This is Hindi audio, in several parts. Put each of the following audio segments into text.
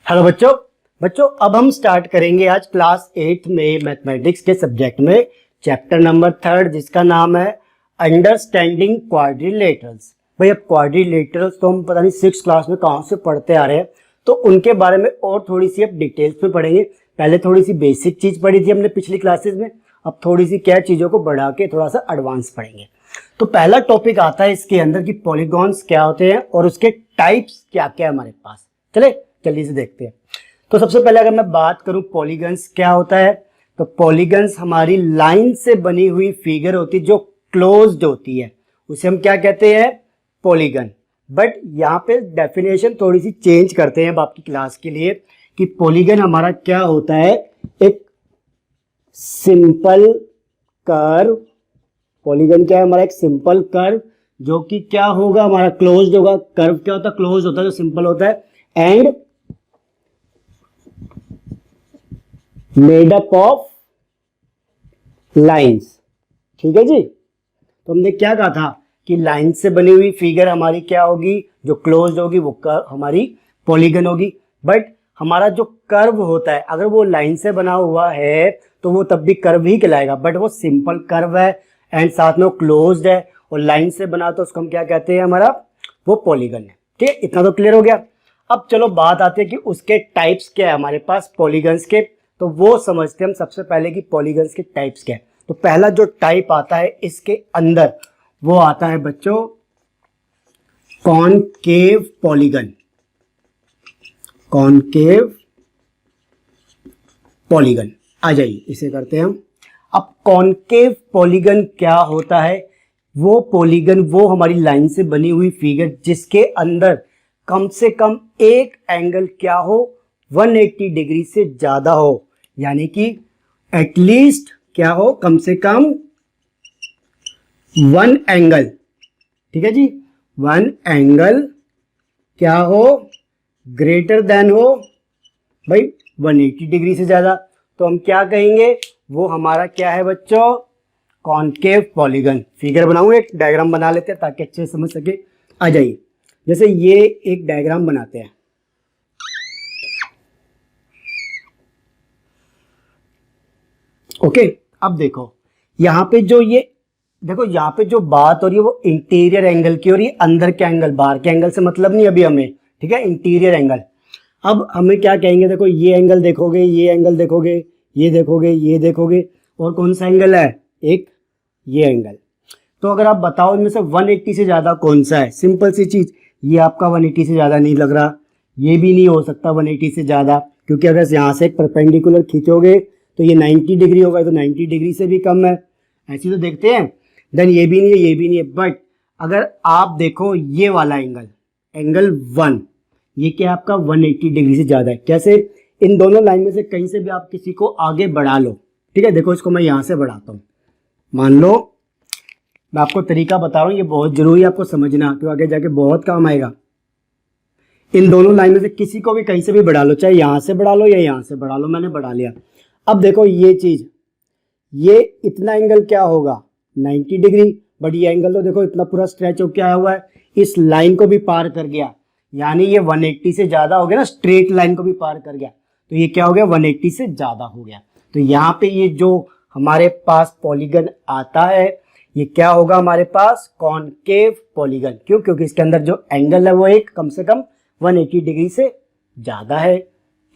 हेलो बच्चों। अब हम स्टार्ट करेंगे आज क्लास 8 में मैथमेटिक्स के सब्जेक्ट में चैप्टर नंबर 3 जिसका नाम है अंडरस्टैंडिंग क्वाड्रिलेटरल्स। भाई अब क्वाड्रिलेटरल्स तो हम पता नहीं 6 क्लास में कहाँ से पढ़ते आ रहे हैं, तो उनके बारे में और थोड़ी सी अब डिटेल्स में पढ़ेंगे। पहले थोड़ी सी बेसिक चीज पढ़ी थी हमने पिछली क्लासेस में, अब थोड़ी सी क्या चीजों को बढ़ा के थोड़ा सा एडवांस पढ़ेंगे। तो पहला टॉपिक आता है इसके अंदर कि पॉलीगॉन्स क्या होते हैं और उसके टाइप्स क्या क्या है हमारे पास। चले जल्दी से देखते हैं। तो सबसे पहले अगर मैं बात करूं पॉलीगन्स क्या होता है, तो पॉलीगन्स हमारी लाइन से बनी हुई फिगर होती है जो क्लोज्ड होती है, उसे हम क्या कहते हैं, पॉलीगन। बट यहाँ पे डेफिनेशन थोड़ी सी चेंज करते हैं अब आपकी क्लास के लिए कि पॉलीगन हमारा क्या होता है, एक सिंपल कर्व। पॉलीगन क्या है हमारा, एक सिंपल कर्व जो कि क्या होगा हमारा, क्लोज्ड होगा। कर्व क्या होता है, क्लोज होता है, जो सिंपल होता है and made up of lines. ठीक है जी। तो हमने क्या कहा था कि लाइन से बनी हुई फिगर हमारी क्या होगी, जो क्लोज होगी वो हमारी पॉलीगन होगी। बट हमारा जो कर्व होता है अगर वो लाइन से बना हुआ है तो वो तब भी कर्व ही कहलाएगा, बट वो सिंपल कर्व है एंड साथ में वो क्लोज्ड है और लाइन से बना तो उसको हम क्या कहते हैं, हमारा वो पॉलीगन है। ठीक है, इतना तो क्लियर हो गया। अब चलो बात आती है कि उसके टाइप्स क्या है हमारे पास पॉलीगन्स के, तो वो समझते हैं हम सबसे पहले कि पॉलीगन्स के टाइप्स क्या है। तो पहला जो टाइप आता है इसके अंदर वो आता है बच्चों कॉनकेव पॉलीगन। कॉनकेव पॉलीगन, आ जाइए इसे करते हैं हम। अब कॉनकेव पॉलीगन क्या होता है, वो पॉलीगन वो हमारी लाइन से बनी हुई फिगर जिसके अंदर कम से कम एक एंगल क्या हो, 180 डिग्री से ज्यादा हो, यानी कि एटलीस्ट क्या हो, कम से कम 1 एंगल। ठीक है जी, 1 एंगल क्या हो, ग्रेटर देन हो भाई 180 डिग्री से ज्यादा, तो हम क्या कहेंगे, वो हमारा क्या है बच्चों, कॉनकेव पॉलीगन। फिगर बनाऊं, एक डायग्राम बना लेते हैं ताकि अच्छे से समझ सके। आ जाइए, जैसे ये एक डायग्राम बनाते हैं। ओके, अब देखो यहाँ पे जो ये देखो यहाँ पे जो बात हो रही है वो इंटीरियर एंगल की हो रही है, अंदर के एंगल, बाहर के एंगल से मतलब नहीं अभी हमें। ठीक है, इंटीरियर एंगल। अब हमें क्या कहेंगे, देखो ये एंगल देखोगे, ये एंगल देखोगे, ये देखोगे, ये देखोगे, और कौन सा एंगल है, एक ये एंगल। तो अगर आप बताओ इनमें से 180 से ज्यादा कौन सा है, सिंपल सी चीज, ये आपका 180 से ज्यादा नहीं लग रहा, ये भी नहीं हो सकता 180 से ज्यादा, क्योंकि अगर यहाँ से एक परपेंडिकुलर खींचोगे तो ये 90 डिग्री होगा, तो 90 डिग्री से भी कम है, ऐसी तो देखते हैं। देन ये भी नहीं है, ये भी नहीं है। बट अगर आप देखो ये वाला एंगल, एंगल 1, ये क्या आपका 180 डिग्री से ज्यादा है। कैसे, इन दोनों लाइन में से कहीं से भी आप किसी को आगे बढ़ा लो। ठीक है, देखो इसको मैं यहां से बढ़ाता हूं, मान लो, मैं आपको तरीका बता रहा हूं, ये बहुत जरूरी है आपको समझना, क्यों आगे जाके बहुत काम आएगा। इन दोनों लाइन में से किसी को भी कहीं से भी बढ़ा लो, चाहे यहां से बढ़ा लो या यहां से बढ़ा लो, मैंने बढ़ा लिया। अब देखो ये चीज, ये इतना एंगल क्या होगा 90 डिग्री, बट ये एंगल तो देखो इतना पूरा स्ट्रेच हो क्या हुआ है, इस लाइन को भी पार कर गया, यानी ये 180 से ज्यादा हो गया ना, स्ट्रेट लाइन को भी पार कर गया, तो ये क्या हो गया, 180 से ज्यादा हो गया। तो यहाँ पे ये जो हमारे पास पॉलीगन आता है ये क्या होगा हमारे पास, कॉनकेव पॉलीगन। क्यों, क्योंकि इसके अंदर जो एंगल है वो एक कम से कम 180 डिग्री से ज्यादा है।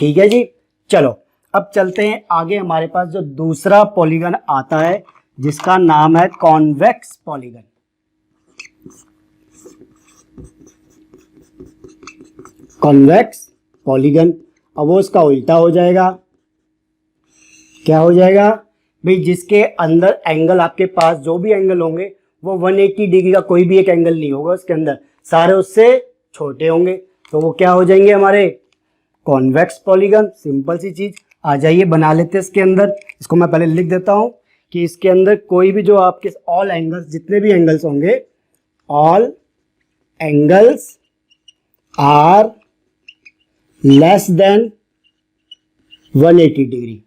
ठीक है जी, चलो अब चलते हैं आगे। हमारे पास जो दूसरा पॉलीगन आता है जिसका नाम है कॉन्वेक्स पॉलीगन। कॉन्वेक्स पॉलीगन, अब वो इसका उल्टा हो जाएगा, क्या हो जाएगा भाई, जिसके अंदर एंगल आपके पास जो भी एंगल होंगे वो 180 डिग्री का कोई भी एक एंगल नहीं होगा उसके अंदर, सारे उससे छोटे होंगे, तो वो क्या हो जाएंगे हमारे कॉन्वेक्स पॉलीगन। सिंपल सी चीज, आ जाइए बना लेते हैं इसके अंदर। इसको मैं पहले लिख देता हूं कि इसके अंदर कोई भी जो आपके ऑल एंगल्स, जितने भी एंगल्स होंगे, all angles are less than 180 degree.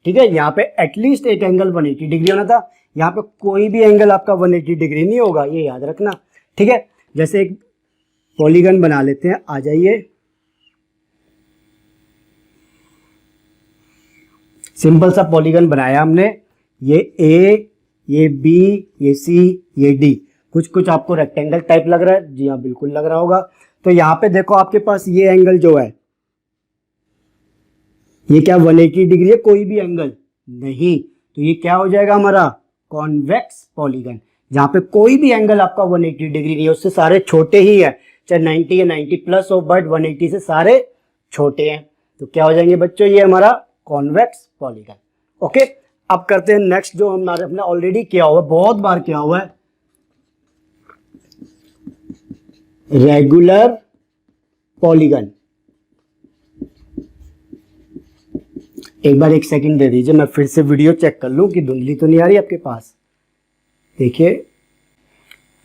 ठीक है, यहाँ पे एटलीस्ट एक एंगल 180 डिग्री होना था, यहाँ पे कोई भी एंगल आपका 180 डिग्री नहीं होगा, ये याद रखना। ठीक है, जैसे एक पॉलीगन बना लेते हैं, आ जाइए। सिंपल सा पॉलीगन बनाया हमने, ये ए, ये बी, ये सी, ये डी। कुछ कुछ आपको रेक्टेंगल टाइप लग रहा है, जी हाँ बिल्कुल लग रहा होगा। तो यहाँ पे देखो आपके पास ये एंगल जो है, ये क्या 180 डिग्री है? कोई भी एंगल नहीं, तो ये क्या हो जाएगा हमारा कॉन्वेक्स पॉलीगन, जहां पे कोई भी एंगल आपका 180 डिग्री नहीं है, उससे सारे छोटे ही है, चाहे 90 या 90 प्लस हो, बट 180 से सारे छोटे हैं। तो क्या हो जाएंगे बच्चों, ये हमारा कॉन्वेक्स पॉलीगन। ओके, अब करते हैं नेक्स्ट, जो हमने ऑलरेडी किया हुआ है, बहुत बार किया हुआ है, रेगुलर पॉलीगन। एक बार एक सेकंड दे दीजिए, मैं फिर से वीडियो चेक कर लूं कि धुंधली तो नहीं आ रही आपके पास। देखिए,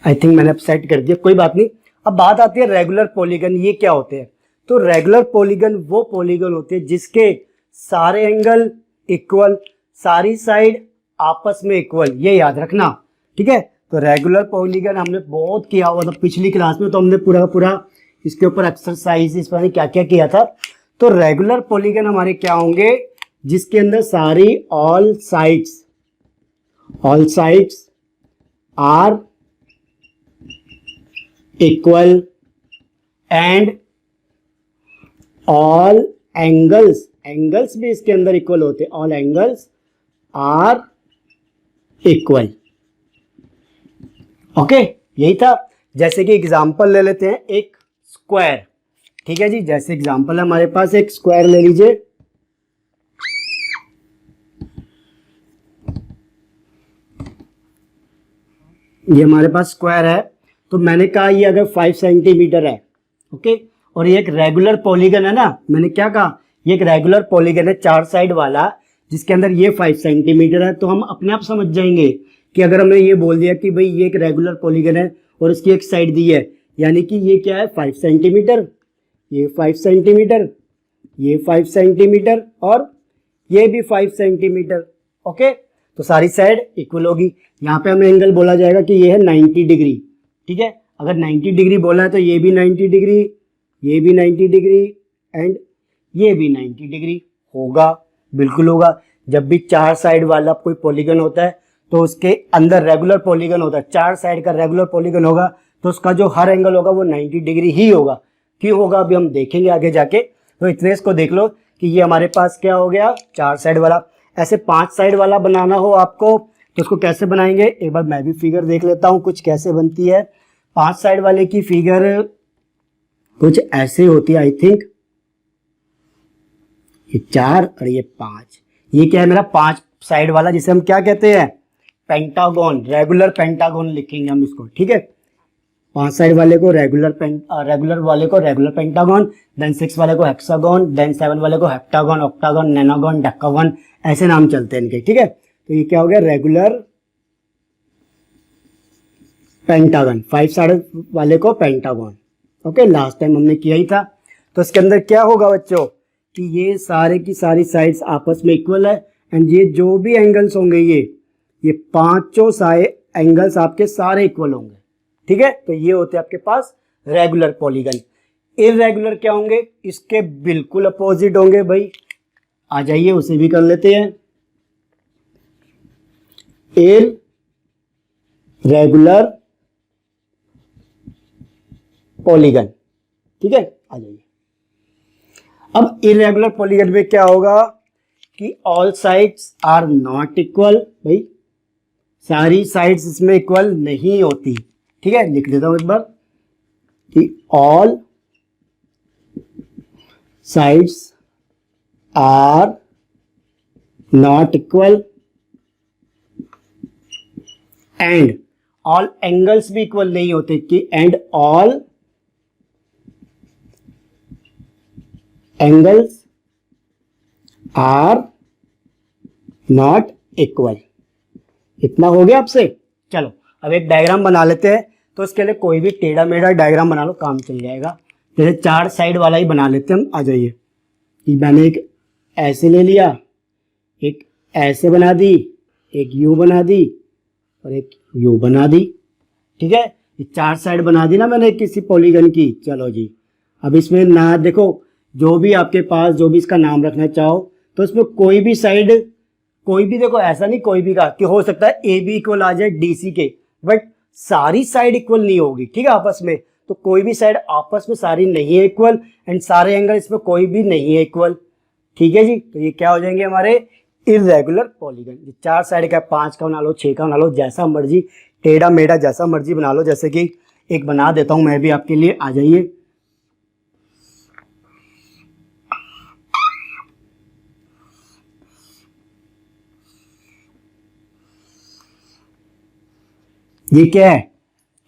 आई थिंक मैंने अब सेट कर दिया, कोई बात नहीं। अब बात आती है रेगुलर पॉलीगन, ये क्या होते हैं? तो रेगुलर पॉलीगन वो पॉलीगन होते हैं जिसके सारे एंगल इक्वल, सारी साइड आपस में इक्वल, ये याद रखना, ठीक है। तो रेगुलर पॉलीगन हमने बहुत किया हुआ था पिछली क्लास में, तो हमने पूरा पूरा इसके ऊपर एक्सरसाइज, इस पर क्या क्या किया था। तो रेगुलर पॉलीगन हमारे क्या होंगे, जिसके अंदर सारी all sides are equal and all angles भी इसके अंदर इक्वल होते हैं, all angles are equal. Okay, यही था। जैसे कि एग्जांपल ले लेते हैं, एक स्क्वायर, ठीक है जी। जैसे एग्जांपल है हमारे पास, एक स्क्वायर ले लीजिए, ये हमारे पास स्क्वायर है। तो मैंने कहा ये अगर 5 सेंटीमीटर है, ओके, और ये एक रेगुलर पॉलीगन है ना, मैंने क्या कहा, ये एक रेगुलर पॉलीगन है 4 साइड वाला, जिसके अंदर ये 5 सेंटीमीटर है। तो हम अपने आप समझ जाएंगे कि अगर हमने ये बोल दिया कि भाई ये एक रेगुलर पॉलीगन है और इसकी एक साइड दी है, यानी कि ये क्या है 5 सेंटीमीटर, ये 5 सेंटीमीटर, ये 5 सेंटीमीटर और ये भी 5 सेंटीमीटर। ओके, तो सारी साइड इक्वल होगी। यहाँ पे हमें एंगल बोला जाएगा कि ये है 90 डिग्री, ठीक है। अगर 90 डिग्री बोला है तो ये भी 90 डिग्री, ये भी 90 डिग्री एंड ये भी 90 डिग्री होगा, बिल्कुल होगा। जब भी 4 साइड वाला कोई पॉलीगन होता है तो उसके अंदर रेगुलर पॉलीगन होता है, 4 साइड का रेगुलर पॉलीगन होगा, तो उसका जो हर एंगल होगा वो 90 डिग्री ही होगा। क्यों होगा अभी हम देखेंगे आगे जाके। तो इतने इसको देख लो कि ये हमारे पास क्या हो गया 4 साइड वाला। ऐसे 5 साइड वाला बनाना हो आपको तो उसको कैसे बनाएंगे, एक बार मैं भी फिगर देख लेता हूँ कुछ कैसे बनती है। 5 साइड वाले की फिगर कुछ ऐसे होती है, आई थिंक ये 4 और ये 5, ये क्या है मेरा 5 साइड वाला, जिसे हम क्या कहते हैं पेंटागन, रेगुलर पेंटागन लिखेंगे हम इसको, ठीक है। 5 साइड वाले को रेगुलर वाले को रेगुलर पेंटागन, देन 6 वाले को हेक्सागन, देन 7 वाले को हेप्टागन, ऑक्टागन, नैनोगन, डेकागन, ऐसे नाम चलते हैं इनके, ठीक है। तो ये क्या हो गया रेगुलर पेंटागन, 5 साइड वाले को पेंटागन। ओके, लास्ट टाइम हमने किया ही था। तो इसके अंदर क्या होगा बच्चों कि ये सारे की सारी साइड्स आपस में इक्वल है एंड ये जो भी एंगल्स होंगे ये पांचों सारे एंगल्स आपके सारे इक्वल होंगे, ठीक है। तो ये होते हैं आपके पास रेगुलर पॉलीगन। इररेगुलर क्या होंगे, इसके बिल्कुल अपोजिट होंगे भाई। आ जाइए उसे भी कर लेते हैं। इररेगुलर पॉलीगन, ठीक है, आ जाइए। अब इररेगुलर पॉलीगन में क्या होगा कि all sides are not equal, भाई सारी साइड्स इसमें इक्वल नहीं होती, ठीक है। लिख देता हूं एक बार कि all sides are not equal and all angles भी इक्वल नहीं होते कि and all angles are not equal. इतना हो गया आपसे। चलो अब एक डायग्राम बना लेते हैं। तो इसके लिए कोई भी टेढ़ा मेढ़ा डायग्राम बना लो, काम चल जाएगा। जैसे 4 साइड वाला ही बना लेते हैं हम। आ जाइए कि मैंने एक ऐसे ले लिया, एक ऐसे बना दी, एक यू बना दी और एक यू बना दी, ठीक है। ये 4 साइड बना दी ना मैंने किसी पॉलीगन की। चलो जी, अब इसमें ना देखो, जो भी आपके पास जो भी इसका नाम रखना चाहो तो इसमें कोई भी साइड कोई भी देखो ऐसा नहीं कोई भी का कि हो सकता है ए बी इक्वल आ जाए डीसी के, बट सारी साइड इक्वल नहीं होगी, ठीक है आपस में। तो कोई भी साइड आपस में सारी नहीं है इक्वल, एंड सारे एंगल इसमें कोई भी नहीं है इक्वल, ठीक है जी। तो ये क्या हो जाएंगे हमारे इर्रेगुलर पॉलीगन। चार साइड का, 5 का बना लो, 6 का बना लो, जैसा मर्जी टेढ़ा मेढ़ा जैसा मर्जी बना लो। जैसे कि एक बना देता हूं मैं भी आपके लिए, आ जाइए। ये क्या है,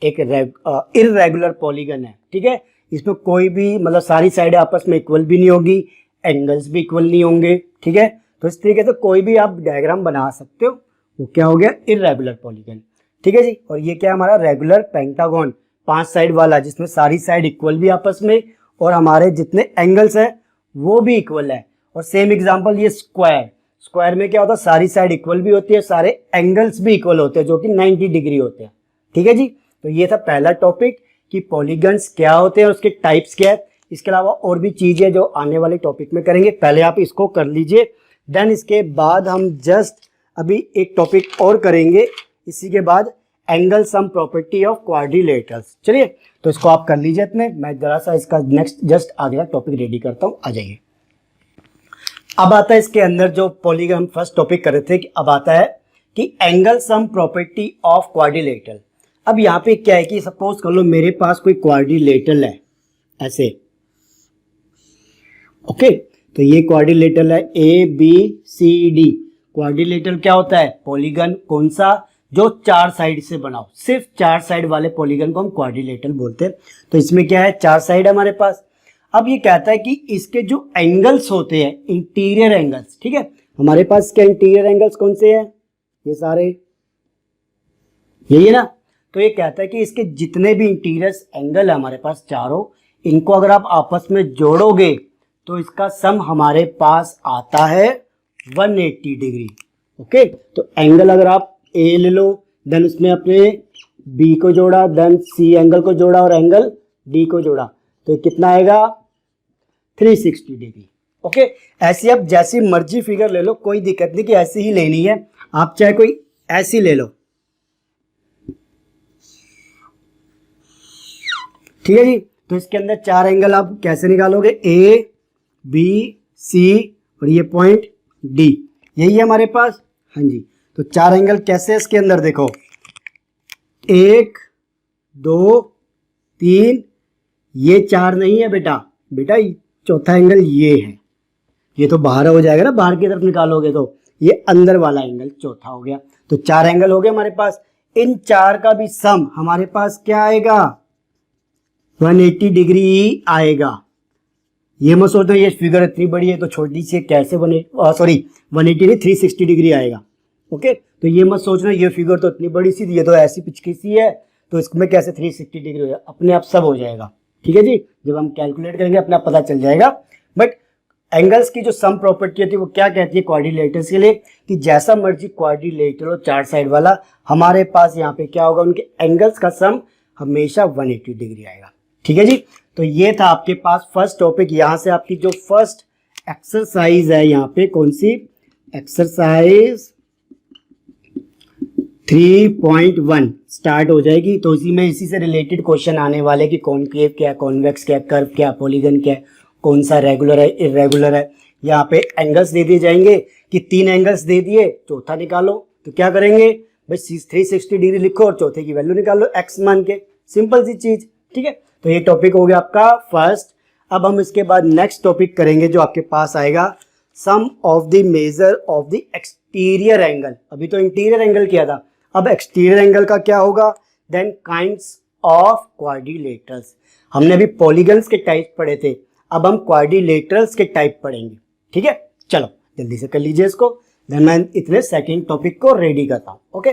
एक इर्रेगुलर पॉलीगन है, ठीक है। इसमें कोई भी मतलब सारी साइडें आपस में इक्वल भी नहीं होगी, एंगल्स भी इक्वल नहीं होंगे, ठीक है। तो इस तरीके से कोई भी आप डायग्राम बना सकते हो, वो क्या हो गया, इर्रेगुलर पॉलीगन, ठीक है जी। और ये क्या हमारा रेगुलर पेंटागन, 5 साइड वाला, जिसमें सारी साइड इक्वल भी आपस में और हमारे जितने एंगल्स है वो भी इक्वल है। और सेम एग्जांपल ये स्क्वायर, स्क्वायर में क्या होता है, सारी साइड इक्वल भी होती है, सारे एंगल्स भी इक्वल होते हैं जो कि 90 डिग्री होते हैं, ठीक है जी। तो ये था पहला टॉपिक कि पॉलीगन्स क्या होते हैं, उसके टाइप्स क्या है। इसके अलावा और भी चीजें जो आने वाले टॉपिक में करेंगे, पहले आप इसको कर लीजिए, देन इसके बाद हम जस्ट अभी एक टॉपिक और करेंगे, इसी के बाद angle sum property of quadrilaterals. चलिए तो इसको आप कर लीजिए इतने, मैं जरा सा इसका नेक्स्ट जस्ट आगे का टॉपिक रेडी करता हूं, आ जाइए। अब आता है इसके अंदर जो पॉलीगन हम फर्स्ट टॉपिक कर रहे थे, कि अब आता है कि angle sum property of quadrilateral. अब यहाँ पे क्या है कि सपोज कर लो मेरे पास कोई क्वाड्रिलेटरल है ऐसे, ओके। तो ये क्वाड्रिलेटरल है A B C D. Quadrilateral क्या होता है, पॉलीगन कौन सा, जो 4 साइड से बना हो, सिर्फ 4 साइड वाले पॉलीगन को हम क्वाड्रिलेटरल बोलते हैं। तो इसमें क्या है, 4 साइड है हमारे पास। अब ये कहता है कि इसके जो एंगल्स होते हैं, इंटीरियर एंगल्स, ठीक है, हमारे पास क्या इंटीरियर एंगल्स कौन से हैं, ये सारे यही है ना। तो ये कहता है कि इसके जितने भी इंटीरियर एंगल है हमारे पास चारों, इनको अगर आप आपस में जोड़ोगे तो इसका सम हमारे पास आता है 180 डिग्री, ओके। तो एंगल अगर आप ए ले लो, देन उसमें अपने बी को जोड़ा, देन सी एंगल को जोड़ा और एंगल डी को जोड़ा, तो कितना आएगा 360 डिग्री, ओके। ऐसी आप जैसी मर्जी फिगर ले लो, कोई दिक्कत नहीं कि ऐसी ही लेनी है, आप चाहे कोई ऐसी ले लो, ठीक है जी। तो इसके अंदर 4 एंगल आप कैसे निकालोगे, ए बी सी और ये पॉइंट डी, यही है हमारे पास, हाँ जी। तो 4 एंगल कैसे इसके अंदर देखो, 1 2 3, ये 4 नहीं है बेटा, बेटा चौथा एंगल ये है, ये तो बाहर हो जाएगा ना, बाहर की तरफ निकालोगे तो ये अंदर वाला एंगल चौथा हो गया। तो 4 एंगल हो गए हमारे पास, इन 4 का भी सम हमारे पास क्या आएगा, 180 डिग्री ही आएगा। ये मत सोचो ये फिगर इतनी बड़ी है तो छोटी सी कैसे बने, सॉरी 180 नहीं 360 डिग्री आएगा, ओके। तो ये मत सोचना ये फिगर तो इतनी बड़ी सी, ये तो ऐसी पिचकी सी है तो इसमें कैसे 360 डिग्री हो जाएगा, अपने आप सब हो जाएगा, ठीक है जी। जब हम कैलकुलेट करेंगे अपने आप पता चल जाएगा। बट एंगल्स की जो सम प्रॉपर्टी होती है वो क्या कहती है क्वाड्रिलेटरल्स के लिए, कि जैसा मर्जी क्वाड्रिलेटरल हो 4 साइड वाला, हमारे पास यहाँ पे क्या होगा, उनके एंगल्स का सम हमेशा 180 डिग्री आएगा, ठीक है जी। तो ये था आपके पास फर्स्ट टॉपिक। यहाँ से आपकी जो फर्स्ट एक्सरसाइज है यहाँ पे कौन सी, एक्सरसाइज 3.1 स्टार्ट हो जाएगी। तो इसी से रिलेटेड क्वेश्चन आने वाले कि कॉनकेव क्या है, कॉन्वेक्स क्या है, कर्व क्या है, पॉलीगन क्या है, कौन सा रेगुलर है, इरेगुलर है। यहाँ पे एंगल्स दे दिए जाएंगे कि 3 एंगल्स दे दिए, चौथा निकालो। तो क्या करेंगे भाई, 360 डिग्री लिखो और चौथे की वैल्यू निकालो एक्स मान के, सिंपल सी चीज, ठीक है। तो ये टॉपिक हो गया आपका फर्स्ट। अब हम इसके बाद नेक्स्ट टॉपिक करेंगे जो आपके पास आएगा, sum of the measure of the exterior angle. अभी तो इंटीरियर एंगल किया था, अब एक्सटीरियर एंगल का क्या होगा, देन काइंड्स ऑफ क्वाड्रिलेटरल्स। हमने अभी पॉलीगन्स के टाइप पढ़े थे, अब हम क्वाड्रिलेटरल्स के टाइप पढ़ेंगे, ठीक है। चलो जल्दी से कर लीजिए इसको, देन मैं इतने सेकंड टॉपिक को रेडी करता हूं, ओके।